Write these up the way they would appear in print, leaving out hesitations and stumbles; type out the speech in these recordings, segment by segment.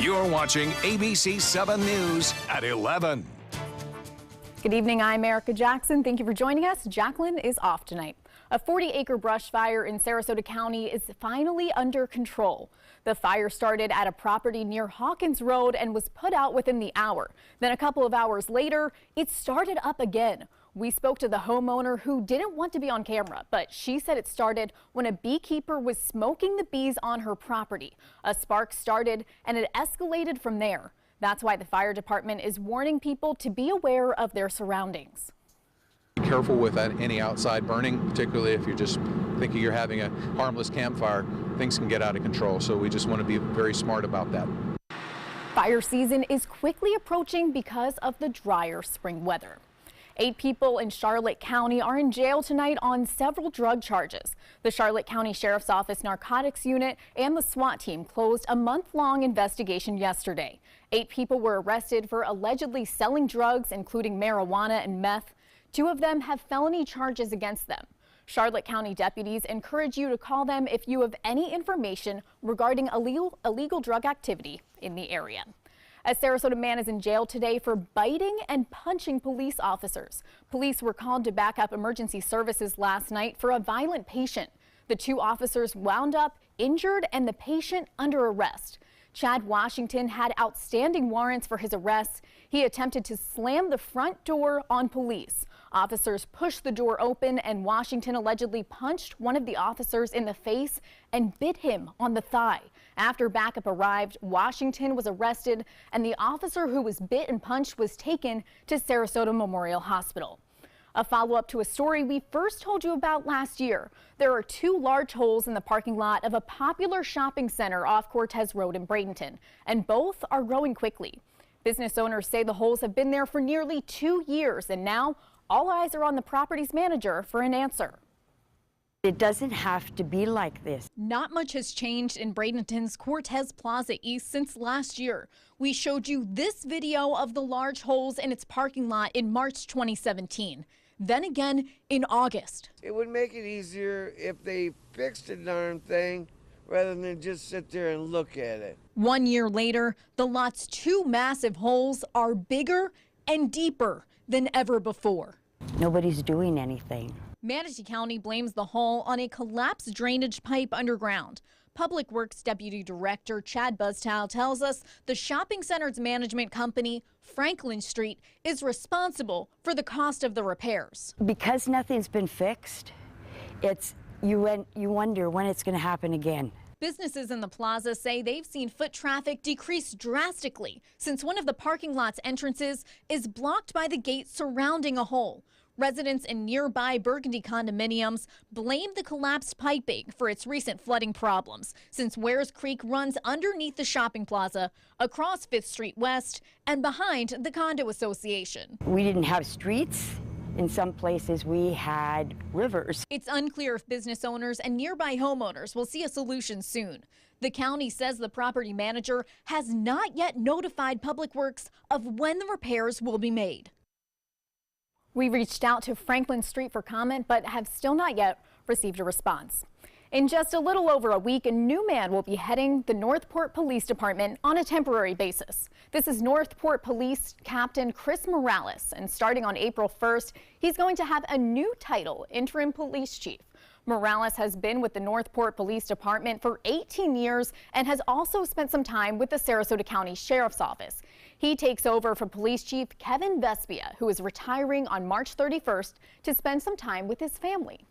You're watching ABC7 News at 11. Good evening, I'm Erica Jackson. Thank you for joining us. Jacqueline is off tonight. A 40-acre brush fire in Sarasota County is finally under control. The fire started at a property near Hawkins Road and was put out within the hour. Then a couple of hours later, it started up again. We spoke to the homeowner who didn't want to be on camera, but she said it started when a beekeeper was smoking the bees on her property. A spark started and it escalated from there. That's why the fire department is warning people to be aware of their surroundings. Be careful with any outside burning, particularly if you're just thinking you're having a harmless campfire. Things can get out of control, so we just want to be very smart about that. Fire season is quickly approaching because of the drier spring weather. 8 people in Charlotte County are in jail tonight on several drug charges. The Charlotte County Sheriff's Office Narcotics Unit and the SWAT team closed a month-long investigation yesterday. 8 people were arrested for allegedly selling drugs, including marijuana and meth. 2 of them have felony charges against them. Charlotte County deputies encourage you to call them if you have any information regarding illegal drug activity in the area. A Sarasota man is in jail today for biting and punching police officers. Police were called to back up emergency services last night for a violent patient. The 2 officers wound up injured and the patient under arrest. Chad Washington had outstanding warrants for his arrest. He attempted to slam the front door on police. Officers pushed the door open and Washington allegedly punched one of the officers in the face and bit him on the thigh. After backup arrived, Washington was arrested and the officer who was bit and punched was taken to Sarasota Memorial Hospital. A follow-up to a story we first told you about last year. There are 2 large holes in the parking lot of a popular shopping center off Cortez Road in Bradenton, and both are growing quickly. Business owners say the holes have been there for nearly 2 years, and now all eyes are on the property's manager for an answer. It doesn't have to be like this. Not much has changed in Bradenton's Cortez Plaza East since last year. We showed you this video of the large holes in its parking lot in March 2017. Then again in August. It would make it easier if they fixed the darn thing rather than just sit there and look at it. 1 year later, the lot's 2 massive holes are bigger and deeper than ever before. Nobody's doing anything. Manatee County blames the hole on a collapsed drainage pipe underground. Public Works Deputy Director Chad Buzztow tells us the shopping center's management company, Franklin Street, is responsible for the cost of the repairs. Because nothing's been fixed, you wonder when it's going to happen again. Businesses in the plaza say they've seen foot traffic decrease drastically since one of the parking lot's entrances is blocked by the gate surrounding a hole. Residents in nearby Burgundy condominiums blame the collapsed piping for its recent flooding problems, since Wares Creek runs underneath the shopping plaza, across 5th Street West, and behind the condo association. We didn't have streets. In some places, we had rivers. It's unclear if business owners and nearby homeowners will see a solution soon. The county says the property manager has not yet notified Public Works of when the repairs will be made. We reached out to Franklin Street for comment, but have still not yet received a response. In just a little over a week, a new man will be heading the Northport Police Department on a temporary basis. This is Northport Police Captain Chris Morales, and starting on April 1st, he's going to have a new title, Interim Police Chief. Morales has been with the Northport Police Department for 18 years and has also spent some time with the Sarasota County Sheriff's Office. He takes over for Police Chief Kevin Vespia, who is retiring on March 31st to spend some time with his family.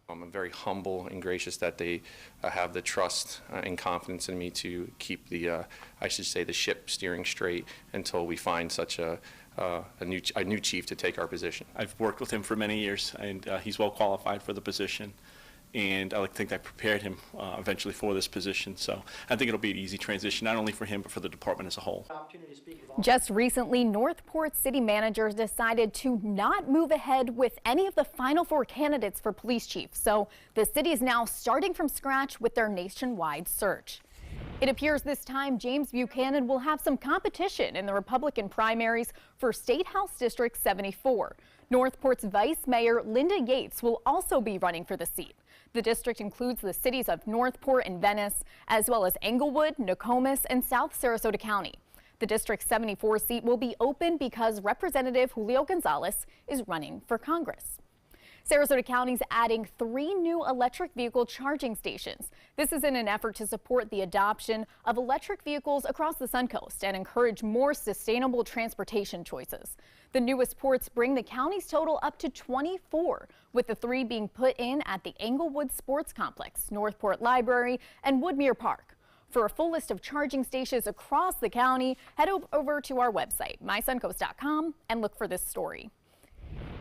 I'm very humble and gracious that they have the trust and confidence in me to keep the, I should say, the ship steering straight until we find such a new chief to take our position. I've worked with him for many years, and he's well qualified for the position. And I think I prepared him eventually for this position. So I think it'll be an easy transition, not only for him, but for the department as a whole. Just recently, Northport city managers decided to not move ahead with any of the final 4 candidates for police chief. So the city is now starting from scratch with their nationwide search. It appears this time James Buchanan will have some competition in the Republican primaries for State House District 74. Northport's Vice Mayor Linda Yates will also be running for the seat. The district includes the cities of Northport and Venice, as well as Englewood, Nokomis, and South Sarasota County. The district's 74 seat will be open because Representative Julio Gonzalez is running for Congress. Sarasota County is adding 3 new electric vehicle charging stations. This is in an effort to support the adoption of electric vehicles across the Suncoast and encourage more sustainable transportation choices. The newest ports bring the county's total up to 24, with the 3 being put in at the Englewood Sports Complex, Northport Library, and Woodmere Park. For a full list of charging stations across the county, head over to our website, mysuncoast.com, and look for this story.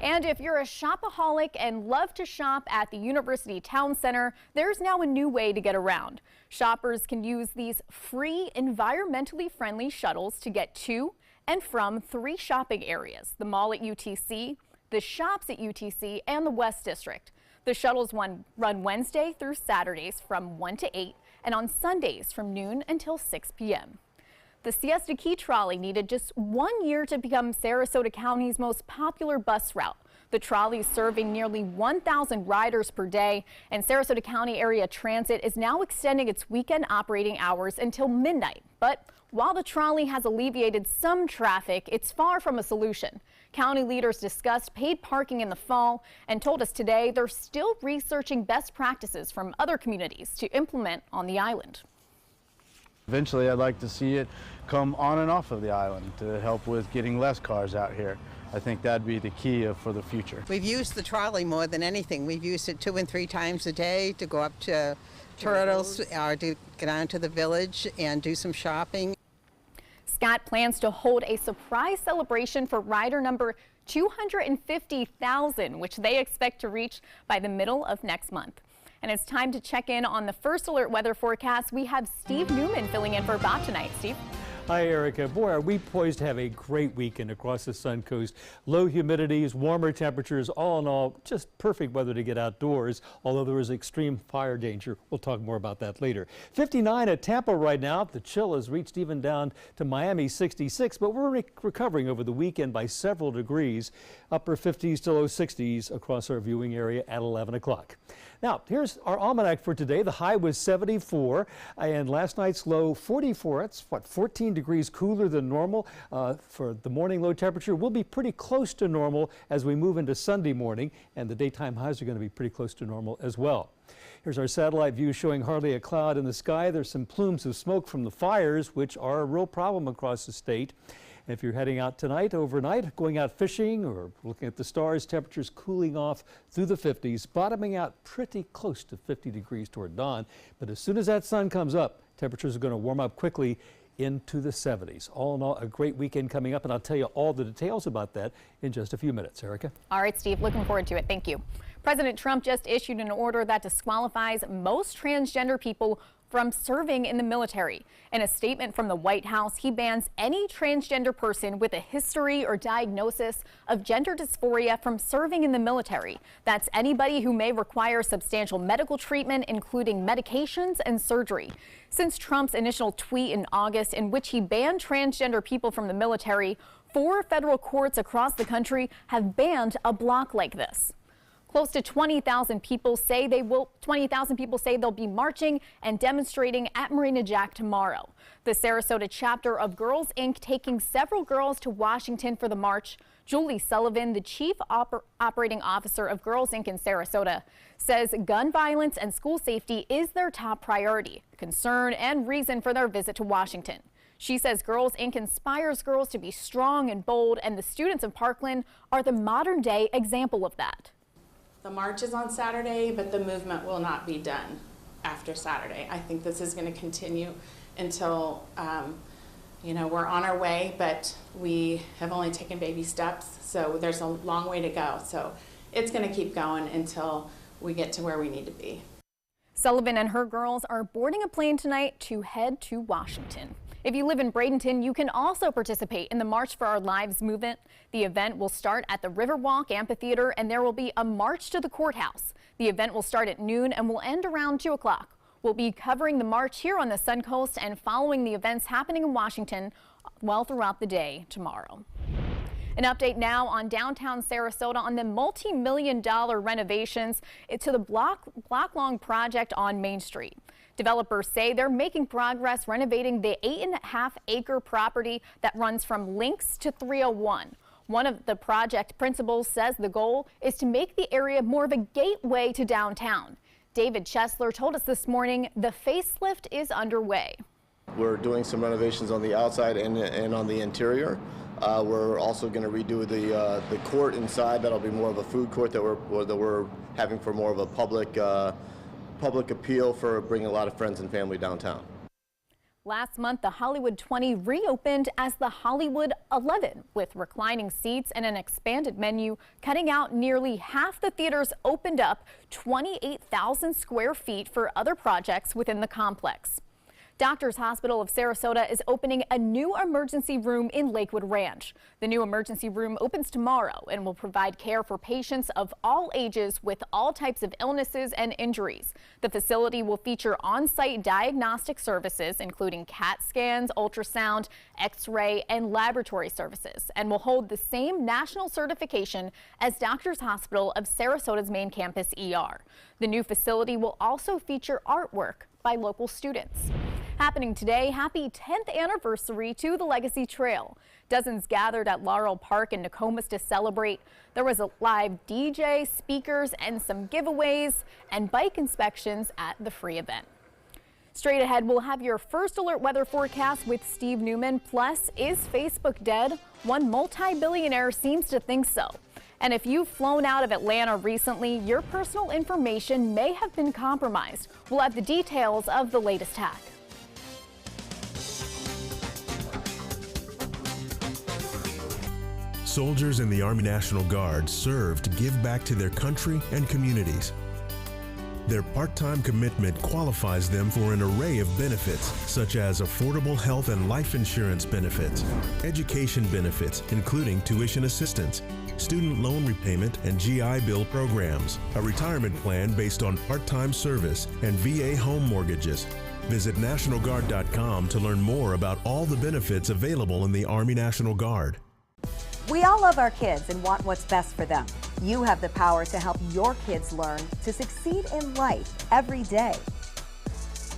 And if you're a shopaholic and love to shop at the University Town Center, there's now a new way to get around. Shoppers can use these free, environmentally friendly shuttles to get to and from 3 shopping areas: the mall at UTC, the shops at UTC, and the West District. The shuttles run Wednesday through Saturdays from 1 to 8 and on Sundays from noon until 6 p.m. The Siesta Key Trolley needed just 1 year to become Sarasota County's most popular bus route. The trolley is serving nearly 1,000 riders per day, and Sarasota County Area Transit is now extending its weekend operating hours until midnight. But while the trolley has alleviated some traffic, it's far from a solution. County leaders discussed paid parking in the fall and told us today they're still researching best practices from other communities to implement on the island. Eventually, I'd like to see it come on and off of the island to help with getting less cars out here. I think that'd be the key for the future. We've used the trolley more than anything. We've used it 2 and 3 times a day to go up to Turtles or to get on to the village and do some shopping. Scott plans to hold a surprise celebration for rider number 250,000, which they expect to reach by the middle of next month. And it's time to check in on the First Alert weather forecast. We have Steve Newman filling in for Bob tonight. Steve. Hi, Erica. Boy, are we poised to have a great weekend across the Suncoast. Low humidities, warmer temperatures, all in all, just perfect weather to get outdoors, although there is extreme fire danger. We'll talk more about that later. 59 at Tampa right now. The chill has reached even down to Miami 66, but we're recovering over the weekend by several degrees. Upper 50s to low 60s across our viewing area at 11 o'clock. Now, here's our almanac for today. The high was 74, and last night's low 44. That's, 14 degrees cooler than normal. For the morning low temperature, we'll be pretty close to normal as we move into Sunday morning, and the daytime highs are going to be pretty close to normal as well. Here's our satellite view showing hardly a cloud in the sky. There's some plumes of smoke from the fires, which are a real problem across the state. If you're heading out tonight, overnight, going out fishing or looking at the stars, temperatures cooling off through the 50s, bottoming out pretty close to 50 degrees toward dawn. But as soon as that sun comes up, temperatures are going to warm up quickly into the 70s. All in all, a great weekend coming up, and I'll tell you all the details about that in just a few minutes. Erica? All right, Steve, looking forward to it. Thank you. President Trump just issued an order that disqualifies most transgender people from serving in the military. In a statement from the White House, he bans any transgender person with a history or diagnosis of gender dysphoria from serving in the military. That's anybody who may require substantial medical treatment, including medications and surgery. Since Trump's initial tweet in August in which he banned transgender people from the military, 4 federal courts across the country have banned a block like this. Close to 20,000 people say they'll be marching and demonstrating at Marina Jack tomorrow. The Sarasota chapter of Girls Inc. taking several girls to Washington for the march. Julie Sullivan, the chief operating officer of Girls Inc. in Sarasota, says gun violence and school safety is their top priority, concern and reason for their visit to Washington. She says Girls Inc. inspires girls to be strong and bold, and the students of Parkland are the modern day example of that. The march is on Saturday, but the movement will not be done after Saturday. I think this is going to continue until, we're on our way, but we have only taken baby steps, so there's a long way to go. So it's going to keep going until we get to where we need to be. Sullivan and her girls are boarding a plane tonight to head to Washington. If you live in Bradenton, you can also participate in the March for Our Lives movement. The event will start at the Riverwalk Amphitheater, and there will be a march to the courthouse. The event will start at noon and will end around 2 o'clock. We'll be covering the march here on the Suncoast and following the events happening in Washington well throughout the day tomorrow. An update now on downtown Sarasota on the multi-million-dollar renovations to the block-long project on Main Street. Developers say they're making progress renovating the 8.5-acre property that runs from Lynx to 301. One of the project principals says the goal is to make the area more of a gateway to downtown. David Chesler told us this morning the facelift is underway. We're doing some renovations on the outside and on the interior. We're also going to redo the court inside. That'll be more of a food court that we're having for more of a public appeal for bringing a lot of friends and family downtown. Last month, the Hollywood 20 reopened as the Hollywood 11 with reclining seats and an expanded menu, cutting out nearly half the theaters opened up 28,000 square feet for other projects within the complex. Doctors Hospital of Sarasota is opening a new emergency room in Lakewood Ranch. The new emergency room opens tomorrow and will provide care for patients of all ages with all types of illnesses and injuries. The facility will feature on-site diagnostic services, including CAT scans, ultrasound, X-ray, and laboratory services, and will hold the same national certification as Doctors Hospital of Sarasota's main campus ER. The new facility will also feature artwork by local students. Happening today, happy 10th anniversary to the Legacy Trail. Dozens gathered at Laurel Park in Nokomis to celebrate. There was a live DJ, speakers, and some giveaways and bike inspections at the free event. Straight ahead, we'll have your first alert weather forecast with Steve Newman. Plus, is Facebook dead? One multi-billionaire seems to think so. And if you've flown out of Atlanta recently, your personal information may have been compromised. We'll have the details of the latest hack. Soldiers in the Army National Guard serve to give back to their country and communities. Their part-time commitment qualifies them for an array of benefits, such as affordable health and life insurance benefits, education benefits, including tuition assistance, student loan repayment and GI Bill programs, a retirement plan based on part-time service, and VA home mortgages. Visit NationalGuard.com to learn more about all the benefits available in the Army National Guard. We all love our kids and want what's best for them. You have the power to help your kids learn to succeed in life every day.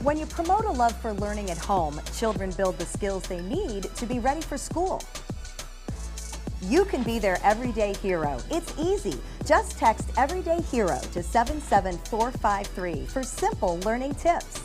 When you promote a love for learning at home, children build the skills they need to be ready for school. You can be their everyday hero. It's easy. Just text Everyday Hero to 77453 for simple learning tips.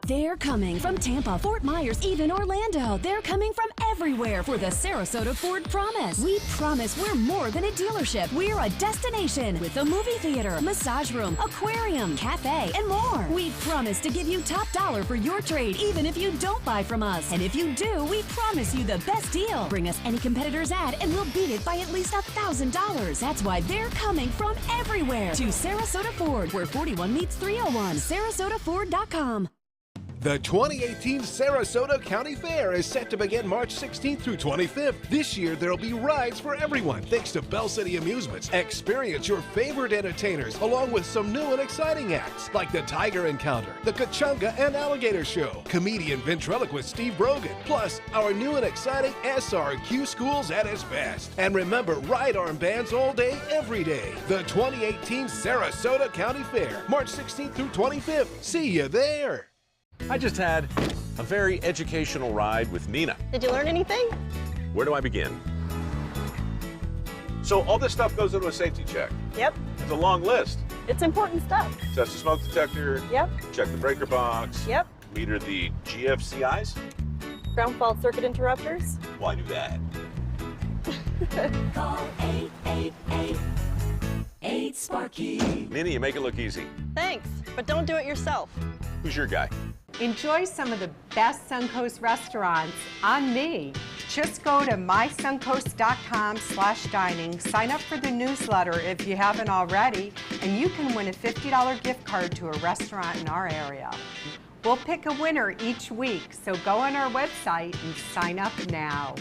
They're coming from Tampa, Fort Myers, even Orlando. They're coming from everywhere for the Sarasota Ford Promise. We promise we're more than a dealership. We're a destination with a movie theater, massage room, aquarium, cafe, and more. We promise to give you top dollar for your trade, even if you don't buy from us. And if you do, we promise you the best deal. Bring us any competitor's ad and we'll beat it by at least $1,000. That's why they're coming from everywhere to Sarasota Ford, where 41 meets 301. SarasotaFord.com. The 2018 Sarasota County Fair is set to begin March 16th through 25th. This year, there'll be rides for everyone thanks to Bell City Amusements. Experience your favorite entertainers along with some new and exciting acts like the Tiger Encounter, the Kachunga and Alligator Show, comedian ventriloquist Steve Brogan, plus our new and exciting SRQ Schools at its best. And remember, ride armbands all day, every day. The 2018 Sarasota County Fair, March 16th through 25th. See you there. I just had a very educational ride with Nina. Did you learn anything? Where do I begin? So all this stuff goes into a safety check. Yep. It's a long list. It's important stuff. Test the smoke detector. Yep. Check the breaker box. Yep. Meter the GFCIs. Ground fault circuit interrupters. Well, I do that. Call 888-8-SPARKY. Nina, you make it look easy. Thanks, but don't do it yourself. Who's your guy? Enjoy some of the best Suncoast restaurants on me. Just go to mysuncoast.com/dining, sign up for the newsletter if you haven't already, and you can win a $50 gift card to a restaurant in our area. We'll pick a winner each week, so go on our website and sign up now.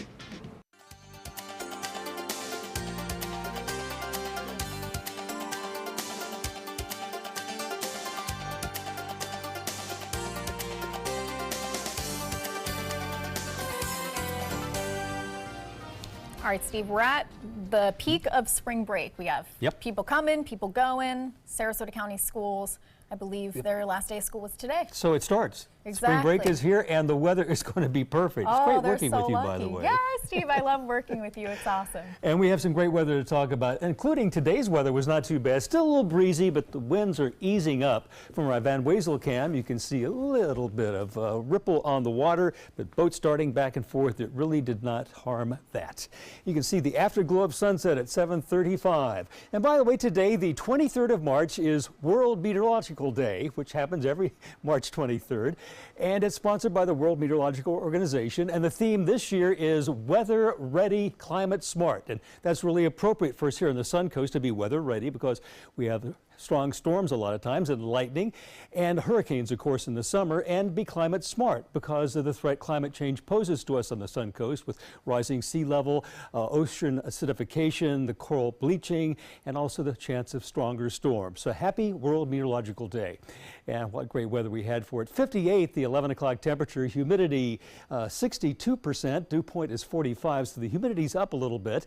All right, Steve, we're at the peak of spring break. We have people coming, people going. Sarasota County schools, I believe their last day of school was today. So it starts. Exactly. Spring break is here, and the weather is going to be perfect. It's great working with you, by the way. Yeah, Steve, I love working with you. It's awesome. And we have some great weather to talk about, including today's weather was not too bad. Still a little breezy, but the winds are easing up. From our Van Wezel cam, you can see a little bit of ripple on the water, but boats starting back and forth. It really did not harm that. You can see the afterglow of sunset at 7:35. And by the way, today, the 23rd of March, is World Meteorological Day, which happens every March 23rd. And it's sponsored by the World Meteorological Organization. And the theme this year is Weather Ready, Climate Smart. And that's really appropriate for us here on the Sun Coast to be weather ready, because we have strong storms a lot of times, and lightning, and hurricanes, of course, in the summer, and be climate smart because of the threat climate change poses to us on the Sun Coast with rising sea level, ocean acidification, the coral bleaching, and also the chance of stronger storms. So happy World Meteorological Day. And what great weather we had for it. 58, the 11 o'clock temperature, humidity 62%, dew point is 45, so the humidity's up a little bit.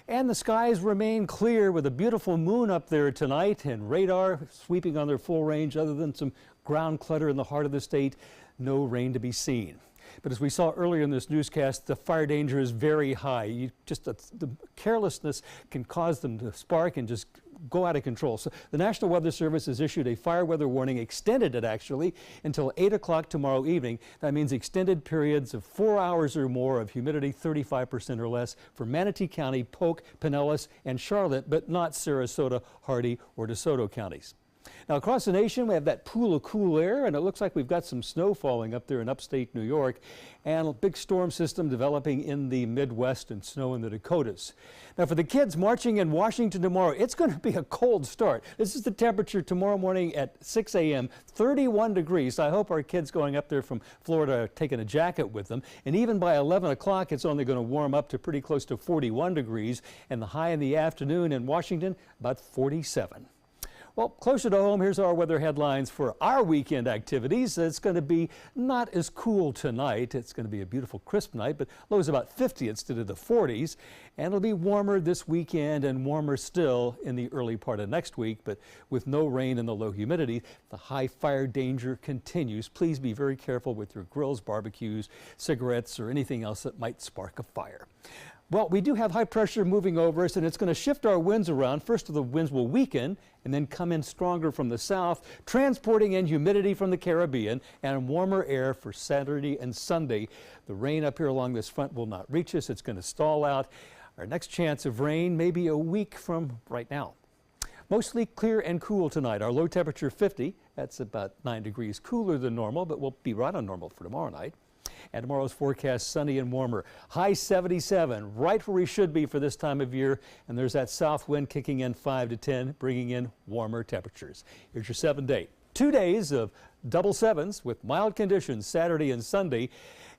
And the skies remain clear with a beautiful moon up there tonight, and radar sweeping on their full range. Other than some ground clutter in the heart of the state, no rain to be seen. But as we saw earlier in this newscast, the fire danger is very high. The carelessness can cause them to spark and just go out of control. So the National Weather Service has issued a fire weather warning, extended it actually until 8 o'clock tomorrow evening. That means extended periods of 4 hours or more of humidity, 35% or less, for Manatee County, Polk, Pinellas, and Charlotte, but not Sarasota, Hardee, or DeSoto counties. Now, across the nation, we have that pool of cool air, and it looks like we've got some snow falling up there in upstate New York, and a big storm system developing in the Midwest, and snow in the Dakotas. Now, for the kids marching in Washington tomorrow, it's going to be a cold start. This is the temperature tomorrow morning at 6 a.m., 31 degrees. I hope our kids going up there from Florida are taking a jacket with them. And even by 11 o'clock, it's only going to warm up to pretty close to 41 degrees, and the high in the afternoon in Washington, about 47. Well, closer to home, here's our weather headlines for our weekend activities. It's going to be not as cool tonight. It's going to be a beautiful, crisp night, but lows about 50 instead of the 40s. And it'll be warmer this weekend and warmer still in the early part of next week, but with no rain and the low humidity, the high fire danger continues. Please be very careful with your grills, barbecues, cigarettes, or anything else that might spark a fire. Well, we do have high pressure moving over us, and it's going to shift our winds around. First, the winds will weaken and then come in stronger from the south, transporting in humidity from the Caribbean and warmer air for Saturday and Sunday. The rain up here along this front will not reach us. It's going to stall out. Our next chance of rain may be a week from right now. Mostly clear and cool tonight. Our low temperature 50. That's about 9 degrees cooler than normal, but we'll be right on normal for tomorrow night. And tomorrow's forecast, sunny and warmer. High 77, right where we should be for this time of year. And there's that south wind kicking in 5 to 10, bringing in warmer temperatures. Here's your 7-day. 2 days of double sevens with mild conditions Saturday and Sunday.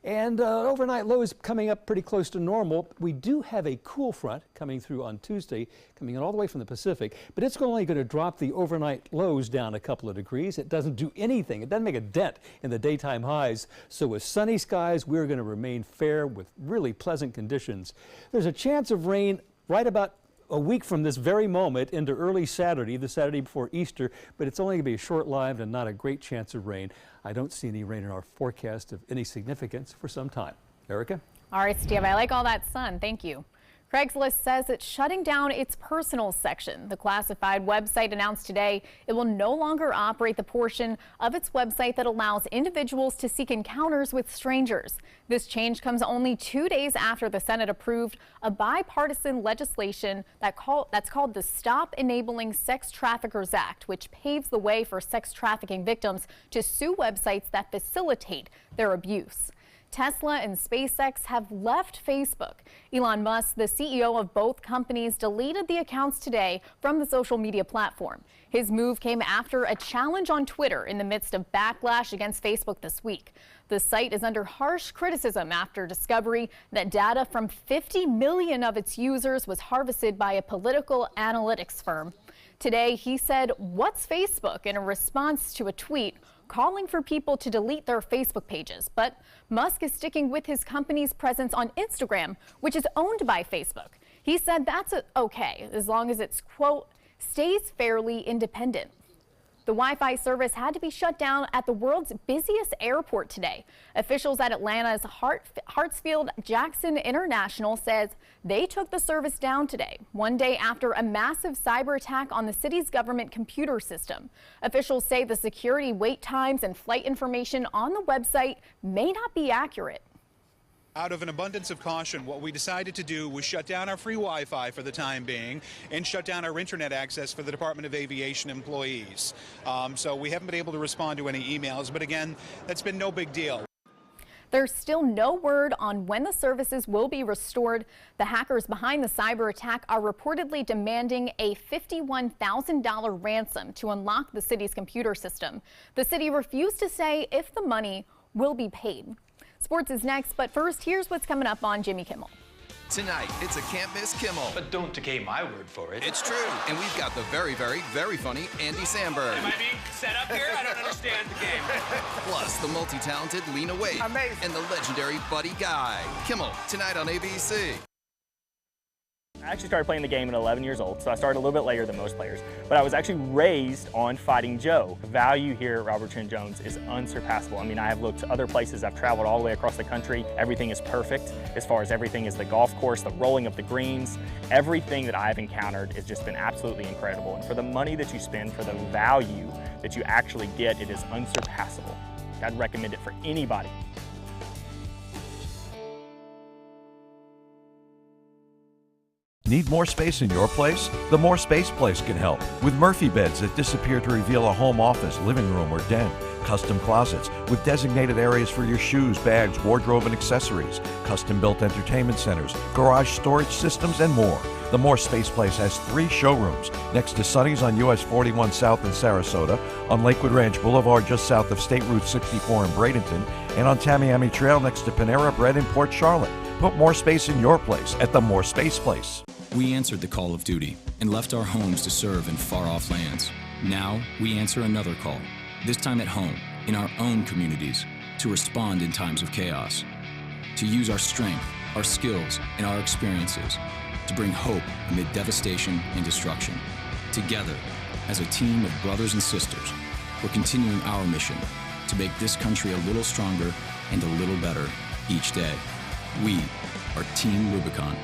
And overnight lows coming up pretty close to normal. We do have a cool front coming through on Tuesday, coming in all the way from the Pacific, but it's only going to drop the overnight lows down a couple of degrees. It doesn't do anything. It doesn't make a dent in the daytime highs. So with sunny skies, we're going to remain fair with really pleasant conditions. There's a chance of rain right about a week from this very moment into early Saturday, the Saturday before Easter, but it's only going to be short-lived and not a great chance of rain. I don't see any rain in our forecast of any significance for some time. Erica? All right, Steve, I like all that sun. Thank you. Craigslist says it's shutting down its personal section. The classified website announced today it will no longer operate the portion of its website that allows individuals to seek encounters with strangers. This change comes only 2 days after the Senate approved a bipartisan legislation that's called the Stop Enabling Sex Traffickers Act, which paves the way for sex trafficking victims to sue websites that facilitate their abuse. Tesla and SpaceX have left Facebook. Elon Musk, the CEO of both companies, deleted the accounts today from the social media platform. His move came after a challenge on Twitter in the midst of backlash against Facebook this week. The site is under harsh criticism after discovery that data from 50 million of its users was harvested by a political analytics firm. Today, he said, "What's Facebook?" in a response to a tweet calling for people to delete their Facebook pages. But Musk is sticking with his company's presence on Instagram, which is owned by Facebook. He said that's okay as long as it's, quote, stays fairly independent. The Wi-Fi service had to be shut down at the world's busiest airport today. Officials at Atlanta's Hartsfield-Jackson International says they took the service down today, one day after a massive cyber attack on the city's government computer system. Officials say the security wait times and flight information on the website may not be accurate. Out of an abundance of caution, what we decided to do was shut down our free Wi-Fi for the time being and shut down our internet access for the Department of Aviation employees. So we haven't been able to respond to any emails, but again, that's been no big deal. There's still no word on when the services will be restored. The hackers behind the cyber attack are reportedly demanding a $51,000 ransom to unlock the city's computer system. The city refused to say if the money will be paid. Sports is next, but first, here's what's coming up on Jimmy Kimmel. Tonight, it's a can't miss Kimmel. But don't decay my word for it. It's true. And we've got the very, very, very funny Andy Samberg. Am I being set up here? I don't understand the game. Plus, the multi-talented Lena Waithe. Amazing. And the legendary Buddy Guy. Kimmel, tonight on ABC. I actually started playing the game at 11 years old, so I started a little bit later than most players. But I was actually raised on Fighting Joe. The value here at Robert Trent Jones is unsurpassable. I mean, I have looked to other places. I've traveled all the way across the country. Everything is perfect as far as everything is the golf course, the rolling of the greens. Everything that I've encountered has just been absolutely incredible. And for the money that you spend, for the value that you actually get, it is unsurpassable. I'd recommend it for anybody. Need more space in your place? The More Space Place can help. With Murphy beds that disappear to reveal a home office, living room, or den. Custom closets with designated areas for your shoes, bags, wardrobe, and accessories. Custom-built entertainment centers, garage storage systems, and more. The More Space Place has 3 showrooms next to Sunny's on US 41 South in Sarasota, on Lakewood Ranch Boulevard just south of State Route 64 in Bradenton, and on Tamiami Trail next to Panera Bread in Port Charlotte. Put more space in your place at the More Space Place. We answered the call of duty and left our homes to serve in far-off lands. Now, we answer another call, this time at home, in our own communities, to respond in times of chaos, to use our strength, our skills, and our experiences to bring hope amid devastation and destruction. Together, as a team of brothers and sisters, we're continuing our mission to make this country a little stronger and a little better each day. We are Team Rubicon.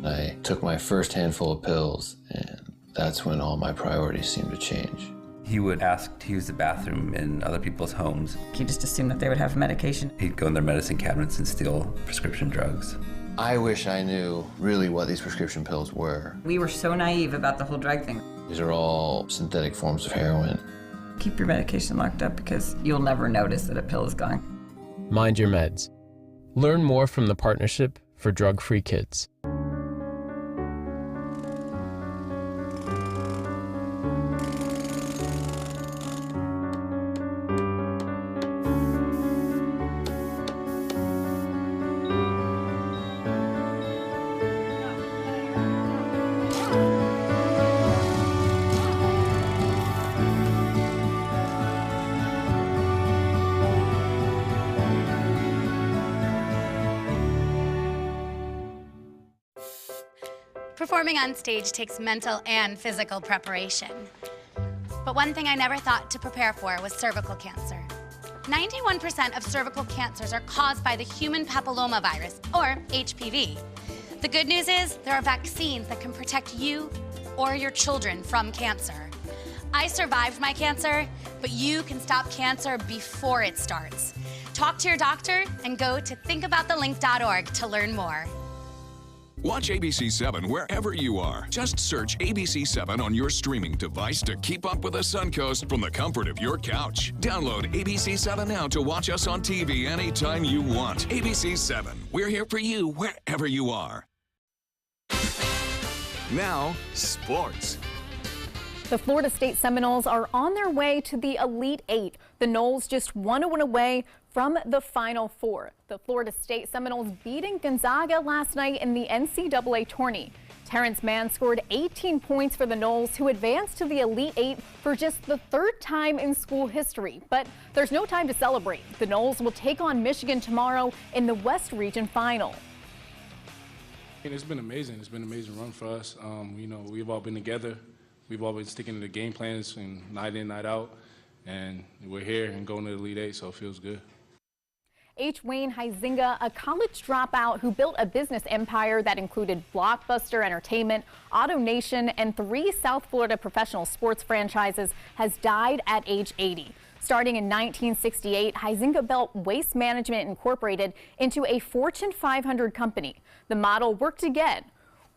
I took my first handful of pills, and that's when all my priorities seemed to change. He would ask to use the bathroom in other people's homes. He just assumed that they would have medication. He'd go in their medicine cabinets and steal prescription drugs. I wish I knew really what these prescription pills were. We were so naive about the whole drug thing. These are all synthetic forms of heroin. Keep your medication locked up because you'll never notice that a pill is gone. Mind your meds. Learn more from the Partnership for Drug-Free Kids. Performing on stage takes mental and physical preparation. But one thing I never thought to prepare for was cervical cancer. 91% of cervical cancers are caused by the human papillomavirus, or HPV. The good news is there are vaccines that can protect you or your children from cancer. I survived my cancer, but you can stop cancer before it starts. Talk to your doctor and go to thinkaboutthelink.org to learn more. Watch ABC7 wherever you are. Just search ABC7 on your streaming device to keep up with the Suncoast from the comfort of your couch. Download ABC7 now to watch us on TV anytime you want. ABC7, we're here for you wherever you are. Now, sports. The Florida State Seminoles are on their way to the Elite Eight. The Noles just 1 win away from the Final Four. The Florida State Seminoles beating Gonzaga last night in the NCAA tourney. Terrence Mann scored 18 points for the Noles, who advanced to the Elite Eight for just the third time in school history. But there's no time to celebrate. The Noles will take on Michigan tomorrow in the West Region Final. It's been amazing. It's been an amazing run for us. We've all been together. We've all been sticking to the game plans and night in, night out. And we're here and going to the Elite Eight, so it feels good. H. Wayne Huizenga, a college dropout who built a business empire that included Blockbuster Entertainment, AutoNation, and 3 South Florida professional sports franchises, has died at age 80. Starting in 1968, Huizenga built Waste Management Incorporated into a Fortune 500 company. The model worked again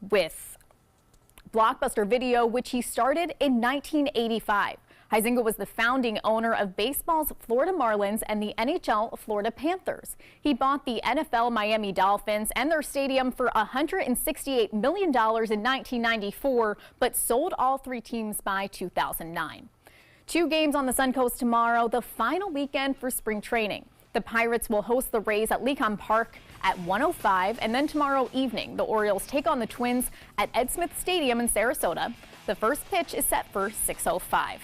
with Blockbuster Video, which he started in 1985. Huizenga was the founding owner of baseball's Florida Marlins and the NHL Florida Panthers. He bought the NFL Miami Dolphins and their stadium for $168 million in 1994, but sold all 3 teams by 2009. 2 games on the Suncoast tomorrow, the final weekend for spring training. The Pirates will host the Rays at Lecom Park at 1:05, and then tomorrow evening, the Orioles take on the Twins at Ed Smith Stadium in Sarasota. The first pitch is set for 6:05.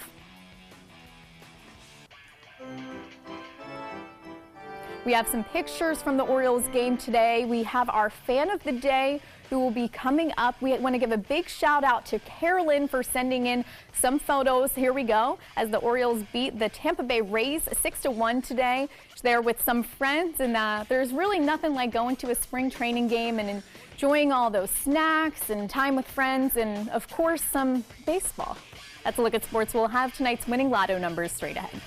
We have some pictures from the Orioles game today. We have our fan of the day who will be coming up. We want to give a big shout out to Carolyn for sending in some photos. Here we go, as the Orioles beat the Tampa Bay Rays 6-1 today. She's there with some friends, and there's really nothing like going to a spring training game and enjoying all those snacks and time with friends and, of course, some baseball. That's a look at sports. We'll have tonight's winning lotto numbers straight ahead.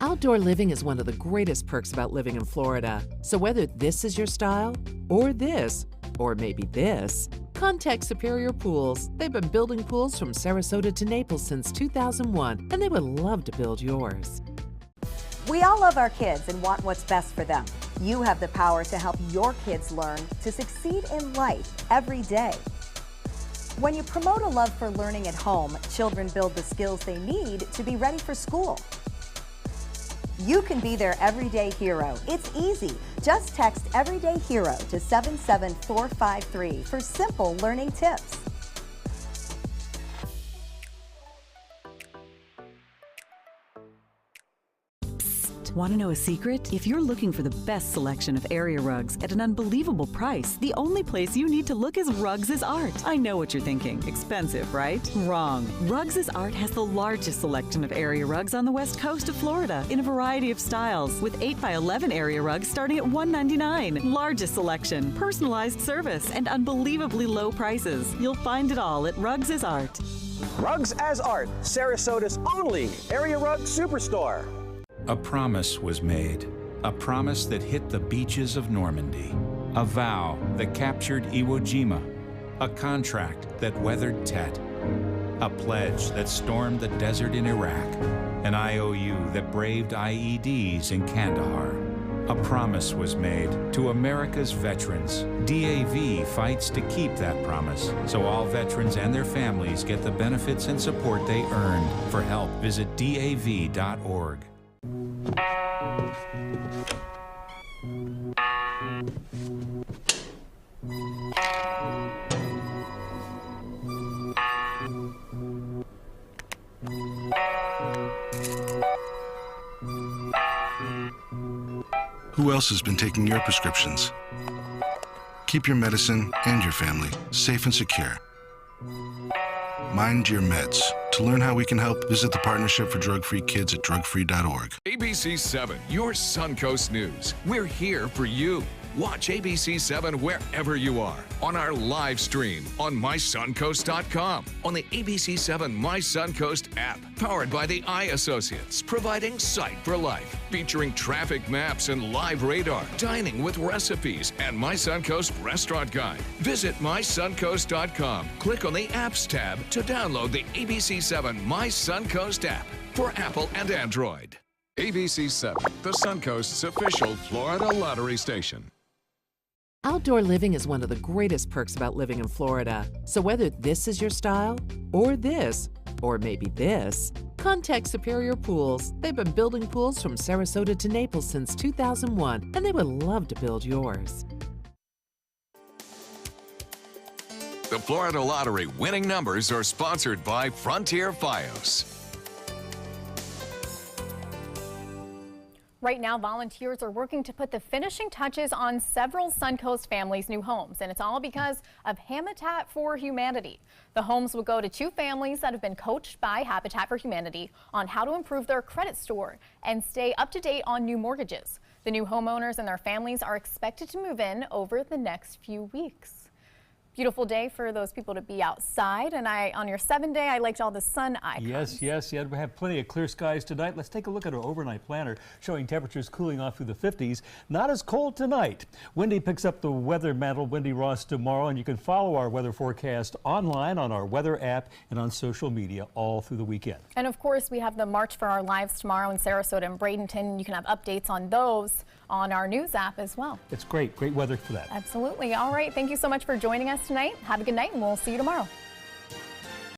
Outdoor living is one of the greatest perks about living in Florida. So whether this is your style, or this, or maybe this, contact Superior Pools. They've been building pools from Sarasota to Naples since 2001, and they would love to build yours. We all love our kids and want what's best for them. You have the power to help your kids learn to succeed in life every day. When you promote a love for learning at home, children build the skills they need to be ready for school. You can be their everyday hero. It's easy. Just text Everyday Hero to 77453 for simple learning tips. Want to know a secret? If you're looking for the best selection of area rugs at an unbelievable price, the only place you need to look is Rugs is Art. I know what you're thinking. Expensive, right? Wrong. Rugs is Art has the largest selection of area rugs on the west coast of Florida in a variety of styles, with 8x11 area rugs starting at $199. Largest selection, personalized service, and unbelievably low prices. You'll find it all at Rugs is Art. Rugs as Art, Sarasota's only area rug superstore. A promise was made, a promise that hit the beaches of Normandy, a vow that captured Iwo Jima, a contract that weathered Tet, a pledge that stormed the desert in Iraq, an IOU that braved IEDs in Kandahar. A promise was made to America's veterans. DAV fights to keep that promise, so all veterans and their families get the benefits and support they earned. For help, visit DAV.org. Who else has been taking your prescriptions? Keep your medicine and your family safe and secure. Mind your meds. To learn how we can help, visit the Partnership for Drug-Free Kids at drugfree.org. ABC7, your Suncoast News. We're here for you. Watch ABC7 wherever you are, on our live stream, on mysuncoast.com, on the ABC7 My Suncoast app, powered by the Eye Associates, providing sight for life, featuring traffic maps and live radar, dining with recipes, and My Suncoast Restaurant Guide. Visit mysuncoast.com, click on the Apps tab to download the ABC7 My Suncoast app for Apple and Android. ABC7, the Suncoast's official Florida lottery station. Outdoor living is one of the greatest perks about living in Florida. So whether this is your style, or this, or maybe this, contact Superior Pools. They've been building pools from Sarasota to Naples since 2001, and they would love to build yours. The Florida Lottery winning numbers are sponsored by Frontier Fios. Right now, volunteers are working to put the finishing touches on several Suncoast families' new homes, and it's all because of Habitat for Humanity. The homes will go to 2 families that have been coached by Habitat for Humanity on how to improve their credit score and stay up to date on new mortgages. The new homeowners and their families are expected to move in over the next few weeks. Beautiful day for those people to be outside, and on your 7 day, I liked all the sun icons. Yes. We have plenty of clear skies tonight. Let's take a look at our overnight planner showing temperatures cooling off through the 50s. Not as cold tonight. Wendy picks up the weather mantle, Wendy Ross, tomorrow, and you can follow our weather forecast online on our weather app and on social media all through the weekend. And of course, we have the March for Our Lives tomorrow in Sarasota and Bradenton. You can have updates on those on our news app as well. It's great weather for that. Absolutely. All right. Thank you so much for joining us tonight. Have a good night, and we'll see you tomorrow.